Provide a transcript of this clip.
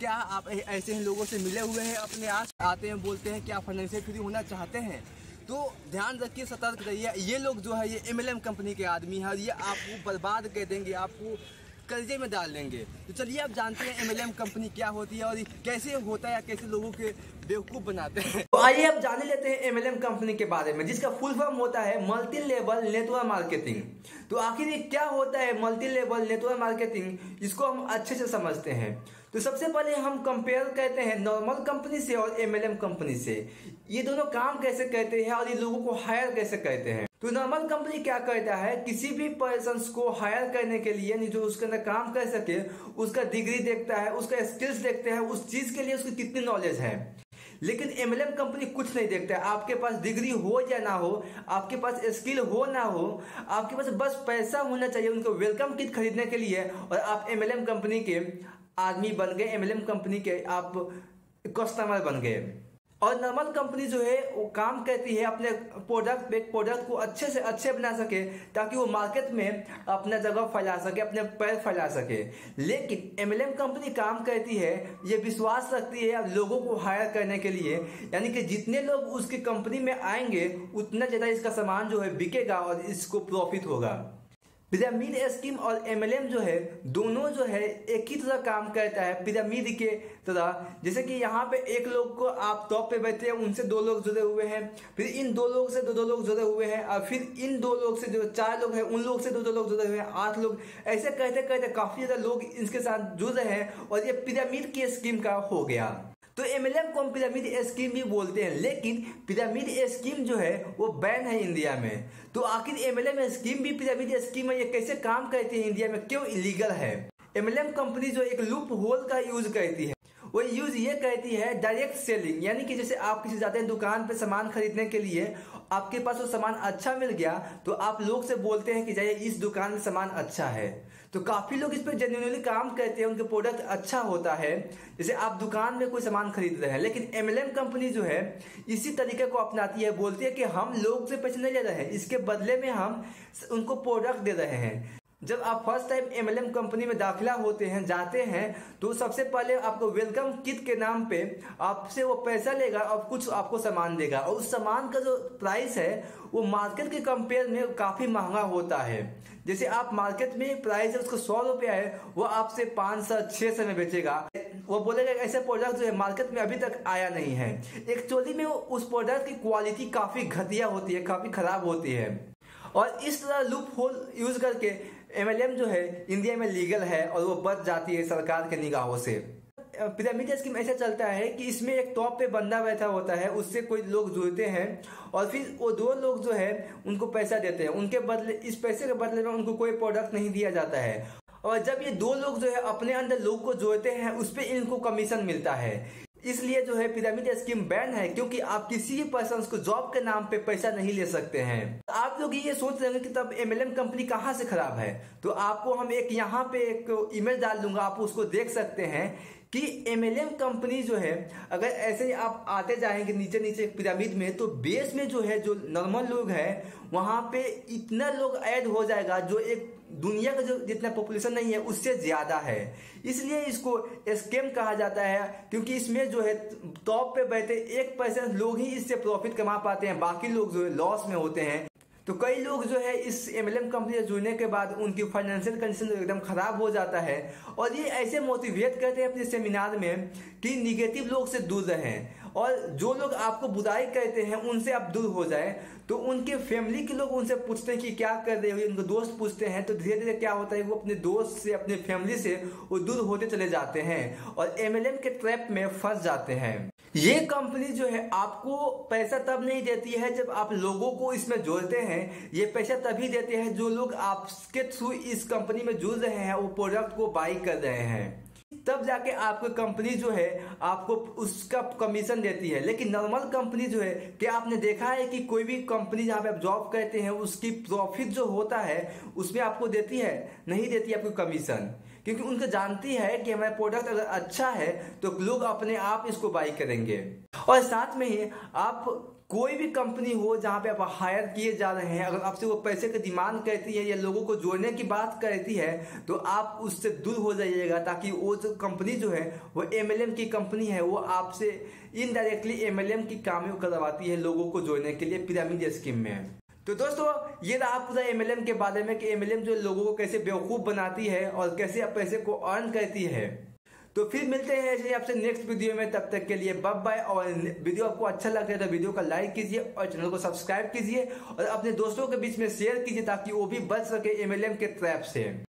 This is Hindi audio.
क्या आप ऐसे लोगों से मिले हुए हैं, अपने आस आते हैं, बोलते हैं कि आप फाइनेंशियल फ्री होना चाहते हैं? तो ध्यान रखिए, सतर्क रहिए। ये लोग जो है ये MLM कंपनी के आदमी हैं और ये आपको बर्बाद कर देंगे, आपको कर्जे में डाल देंगे। तो चलिए आप जानते हैं MLM कंपनी क्या होती है और ये कैसे होता है या कैसे लोगों के बेवकूफ़ बनाते हैं। तो आइए अब जान लेते हैं MLM कंपनी के बारे में, जिसका फुल फॉर्म होता है मल्टी लेवल नेटवर्क मार्केटिंग। तो आखिर ये क्या होता है मल्टी लेवल नेटवर्क मार्केटिंग, इसको हम अच्छे से समझते हैं। तो सबसे पहले हम कंपेयर करते हैं नॉर्मल कंपनी से और MLM कंपनी से। ये दोनों काम कैसे करते हैं और ये लोगों को हायर कैसे करते हैं। तो नॉर्मल कंपनी क्या करता है, किसी भी पर्सन को हायर करने के लिए जो उसके अंदर काम कर सके उसका डिग्री देखता है, उसका स्किल्स देखते हैं, उस चीज के लिए उसकी कितनी नॉलेज है। लेकिन MLM कंपनी कुछ नहीं देखता है, आपके पास डिग्री हो या ना हो, आपके पास स्किल हो ना हो, आपके पास बस पैसा होना चाहिए उनको वेलकम किट खरीदने के लिए और आप MLM कंपनी के आदमी बन गए, MLM कंपनी के आप कस्टमर बन गए। और नॉर्मल कंपनी जो है वो काम करती है अपने प्रोडक्ट को अच्छे से अच्छे बना सके ताकि वो मार्केट में अपना जगह फैला सके, अपने पैर फैला सके। लेकिन MLM कंपनी काम करती है, ये विश्वास रखती है लोगों को हायर करने के लिए, यानी कि जितने लोग उसकी कंपनी में आएंगे उतना ज़्यादा इसका सामान जो है बिकेगा और इसको प्रॉफिट होगा। पिरामिड स्कीम और MLM जो है दोनों जो है एक ही तरह काम करता है, पिरामिड के तरह। जैसे कि यहाँ पे एक लोग को आप टॉप पे बैठे हैं, उनसे 2 लोग जुड़े हुए हैं, फिर इन 2 लोग से 2 लोग जुड़े हुए हैं, और फिर इन 2 लोग से जो 4 लोग हैं उन लोग से 2 लोग जुड़े हुए हैं, 8 लोग। ऐसे करते करते काफी ज्यादा लोग इसके साथ जुड़ रहे हैं और ये पिरामिड की स्कीम का हो गया। तो MLM को हम पिरामिड स्कीम भी बोलते हैं, लेकिन पिरामिड स्कीम जो है वो बैन है इंडिया में। तो आखिर MLM स्कीम भी पिरामिड स्कीम है, ये कैसे काम करती है इंडिया में, क्यों इलीगल है? MLM कंपनी जो एक लूप होल का यूज करती है, वो यूज ये कहती है डायरेक्ट सेलिंग, यानी कि जैसे आप किसी जाते हैं दुकान पे सामान खरीदने के लिए, आपके पास वो सामान अच्छा मिल गया तो आप लोग से बोलते हैं कि जाइए इस दुकान में सामान अच्छा है। तो काफी लोग इस पर जेन्युइनली काम करते हैं, उनके प्रोडक्ट अच्छा होता है। जैसे आप दुकान में कोई सामान खरीद रहे हैं, लेकिन MLM कंपनी जो है इसी तरीके को अपनाती है, बोलती है कि हम लोग से पैसे नहीं ले रहे हैं, इसके बदले में हम उनको प्रोडक्ट दे रहे हैं। जब आप फर्स्ट टाइम MLM कंपनी में दाखिला होते हैं, जाते हैं, तो सबसे पहले आपको वेलकम किट के नाम पे आपसे वो पैसा लेगा और कुछ आपको सामान देगा, और उस सामान का जो प्राइस है वो मार्केट के कंपेयर में काफी महंगा होता है। जैसे आप मार्केट में प्राइस है उसका 100 रुपया है, वो आपसे 500-600 में बेचेगा। वो बोलेगा ऐसे प्रोडक्ट जो है मार्केट में अभी तक आया नहीं है। एक्चुअली में उस प्रोडक्ट की क्वालिटी काफी घटिया होती है, काफी खराब होती है। और इस तरह लूप होल यूज करके MLM जो है इंडिया में लीगल है और वो बच जाती है सरकार के निगाहों से। पिरामिड स्कीम ऐसा चलता है कि इसमें एक टॉप पे बंदा बैठा होता है, उससे कोई लोग जुड़ते हैं और फिर वो 2 लोग जो है उनको पैसा देते हैं, उनके बदले इस पैसे के बदले में उनको कोई प्रोडक्ट नहीं दिया जाता है। और जब ये 2 लोग जो है अपने अंदर लोग को जोड़ते हैं उस पर इनको कमीशन मिलता है। इसलिए जो है पिरामिड स्कीम बैन है, क्योंकि आप किसी भी पर्सन को जॉब के नाम पे पैसा नहीं ले सकते हैं। आप लोग ये सोच रहे हैं कि तब MLM कंपनी कहाँ से खराब है, तो आपको हम एक यहाँ पे एक इमेज डाल दूंगा, आप उसको देख सकते हैं कि MLM कंपनी जो है अगर ऐसे ही आप आते जाएंगे नीचे नीचे पिरामिड में, तो बेस में जो है जो नॉर्मल लोग हैं वहां पे इतना लोग ऐड हो जाएगा जो एक दुनिया का जो जितना पॉपुलेशन नहीं है उससे ज्यादा है। इसलिए इसको स्कैम कहा जाता है, क्योंकि इसमें जो है टॉप पे बैठे 1% लोग ही इससे प्रॉफिट कमा पाते हैं, बाकी लोग जो है लॉस में होते हैं। तो कई लोग जो है इस MLM कंपनी से जुड़ने के बाद उनकी फाइनेंशियल कंडीशन एकदम खराब हो जाता है, और ये ऐसे मोटिवेट करते हैं अपने सेमिनार में कि निगेटिव लोग से दूर रहें, और जो लोग आपको बुराई कहते हैं उनसे आप दूर हो जाए। तो उनके फैमिली के लोग उनसे पूछते हैं कि क्या कर रहे हो, उनके दोस्त पूछते हैं, तो धीरे धीरे क्या होता है वो अपने दोस्त से अपने फैमिली से वो दूर होते चले जाते हैं और MLM के ट्रैप में फंस जाते हैं। ये कंपनी जो है आपको पैसा तब नहीं देती है जब आप लोगों को इसमें जोड़ते हैं, ये पैसा तभी देते हैं जो लोग आपके थ्रू इस कंपनी में जुड़ रहे हैं, वो प्रोडक्ट को बाई कर रहे हैं, तब जाके आपको कंपनी जो है आपको उसका कमीशन देती है। लेकिन नॉर्मल कंपनी जो है, क्या आपने देखा है कि कोई भी कंपनी जहाँ पे आप जॉब करते हैं उसकी प्रॉफिट जो होता है उसमें आपको देती है? नहीं देती आपको कमीशन, क्योंकि उनको जानती है कि हमारा प्रोडक्ट अगर अच्छा है तो लोग अपने आप इसको बाई करेंगे। और साथ में ही आप कोई भी कंपनी हो जहां पे आप हायर किए जा रहे हैं, अगर आपसे वो पैसे की डिमांड करती है या लोगों को जोड़ने की बात करती है तो आप उससे दूर हो जाइएगा, ताकि वो जो कंपनी जो है वो MLM की कंपनी है, वो आपसे इनडायरेक्टली MLM की काम करवाती है लोगों को जोड़ने के लिए पिरामिड स्कीम में। तो दोस्तों ये रहा पूरा MLM के बारे में कि MLM जो लोगों को कैसे बेवकूफ बनाती है और कैसे पैसे को अर्न करती है। तो फिर मिलते हैं ऐसे आपसे नेक्स्ट वीडियो में, तब तक के लिए बाय बाय। और वीडियो आपको अच्छा लगता है तो वीडियो को लाइक कीजिए और चैनल को सब्सक्राइब कीजिए और अपने दोस्तों के बीच में शेयर कीजिए ताकि वो भी बच सके MLM के ट्रैप से।